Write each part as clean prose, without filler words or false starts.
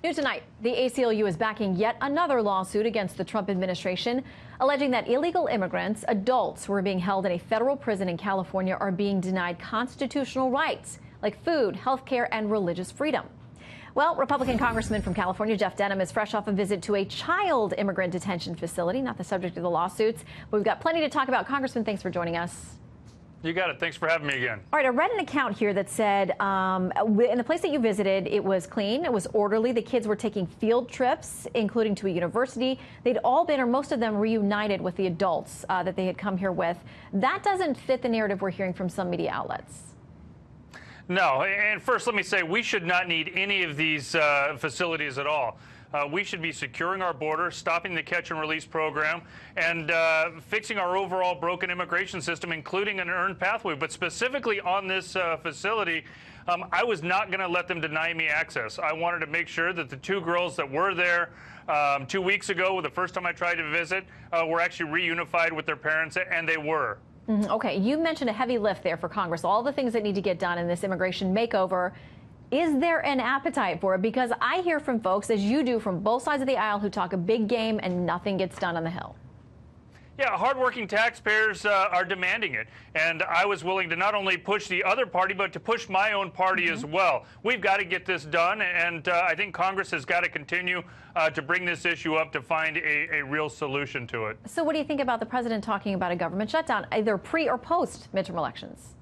New tonight, the ACLU is backing yet another lawsuit against the Trump administration, alleging that illegal immigrants, adults who are being held in a federal prison in California, are being denied constitutional rights like food, health care, and religious freedom. Well, Republican Congressman from California, Jeff Denham, is fresh off a visit to a child immigrant detention facility, not the subject of the lawsuits. But we've got plenty to talk about. Congressman, thanks for joining us. You got it. Thanks for having me again. All right, I read an account here that said in the place that you visited, it was clean, it was orderly. The kids were taking field trips, including to a university. They'd all been, or most of them, reunited with the adults that they had come here with. That doesn't fit the narrative we're hearing from some media outlets. No, and first let me say we should not need any of these facilities at all. We should be securing our border, stopping the catch and release program, and fixing our overall broken immigration system, including an earned pathway. But specifically on this facility, I was not going to let them deny me access. I wanted to make sure that the two girls that were there 2 weeks ago, the first time I tried to visit, were actually reunified with their parents, and they were. Okay, you mentioned a heavy lift there for Congress, all the things that need to get done in this immigration makeover. Is there an appetite for it? Because I hear from folks, as you do, from both sides of the aisle, who talk a big game and nothing gets done on the Hill. Yeah, hardworking taxpayers are demanding it. And I was willing to not only push the other party, but to push my own party as well. We've got to get this done, and I think Congress has got to continue to bring this issue up to find a real solution to it. So what do you think about the president talking about a government shutdown, either pre or post midterm elections?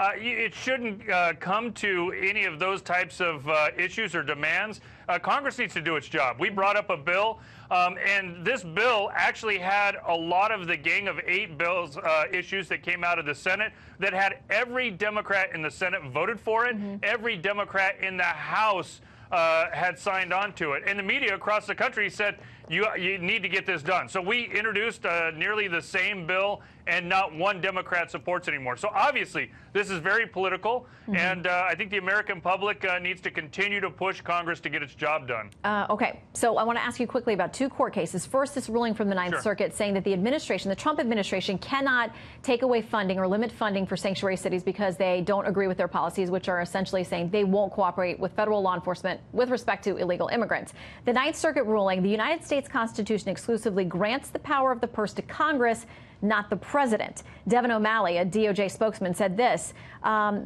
It shouldn't come to any of those types of issues or demands. Congress needs to do its job. We brought up a bill, and this bill actually had a lot of the Gang of Eight bills issues that came out of the Senate that had every Democrat in the Senate voted for it. Every Democrat in the House had signed on to it. And the media across the country said, you need to get this done. So we introduced nearly the same bill, and not one Democrat supports anymore. So obviously, this is very political, and I think the American public needs to continue to push Congress to get its job done. Okay, so I want to ask you quickly about two court cases. First, this ruling from the Ninth Circuit saying that the administration, the Trump administration, cannot take away funding or limit funding for sanctuary cities because they don't agree with their policies, which are essentially saying they won't cooperate with federal law enforcement with respect to illegal immigrants. The Ninth Circuit ruling, the United States Constitution exclusively grants the power of the purse to Congress, not the president. Devin O'Malley, a DOJ spokesman, said this.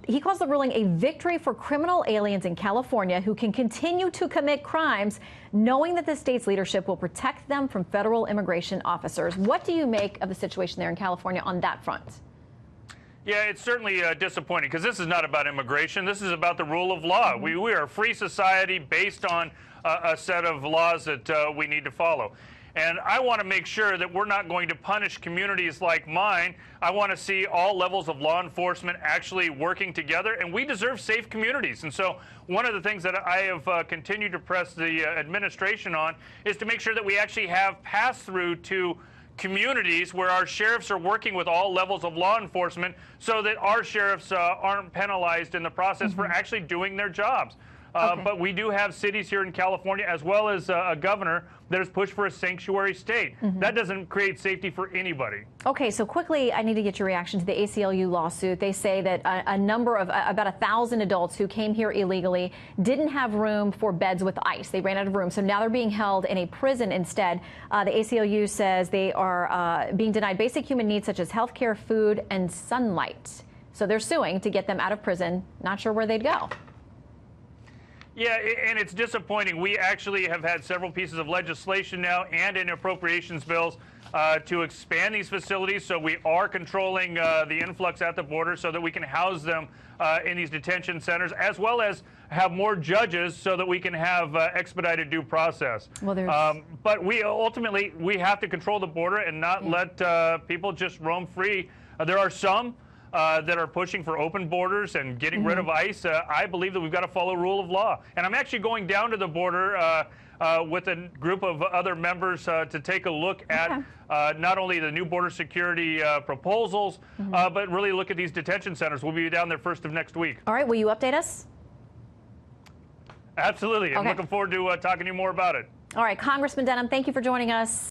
He calls the ruling a victory for criminal aliens in California who can continue to commit crimes, knowing that the state's leadership will protect them from federal immigration officers. What do you make of the situation there in California on that front? Yeah, it's certainly disappointing because this is not about immigration. This is about the rule of law. We are a free society based on a set of laws that we need to follow. And I want to make sure that we're not going to punish communities like mine. I want to see all levels of law enforcement actually working together, and we deserve safe communities. And so one of the things that I have continued to press the administration on is to make sure that we actually have pass-through to communities where our sheriffs are working with all levels of law enforcement so that our sheriffs aren't penalized in the process for actually doing their jobs. But we do have cities here in California, as well as a governor that has pushed for a sanctuary state. That doesn't create safety for anybody. Okay, so quickly, I need to get your reaction to the ACLU lawsuit. They say that a number of about 1,000 adults who came here illegally didn't have room for beds with ice. They ran out of room, so now they're being held in a prison instead. The ACLU says they are being denied basic human needs such as health care, food, and sunlight. So they're suing to get them out of prison. Not sure where they'd go. Yeah, and it's disappointing. We actually have had several pieces of legislation now and in appropriations bills to expand these facilities, so we are controlling the influx at the border so that we can house them in these detention centers, as well as have more judges so that we can have expedited due process. Well, but we ultimately, we have to control the border and not let people just roam free. There are some that are pushing for open borders and getting rid of ICE. I believe that we've got to follow rule of law. And I'm actually going down to the border with a group of other members to take a look at not only the new border security proposals, but really look at these detention centers. We'll be down there first of next week. All right. Will you update us? Absolutely. I'm looking forward to talking to you more about it. All right. Congressman Denham, thank you for joining us.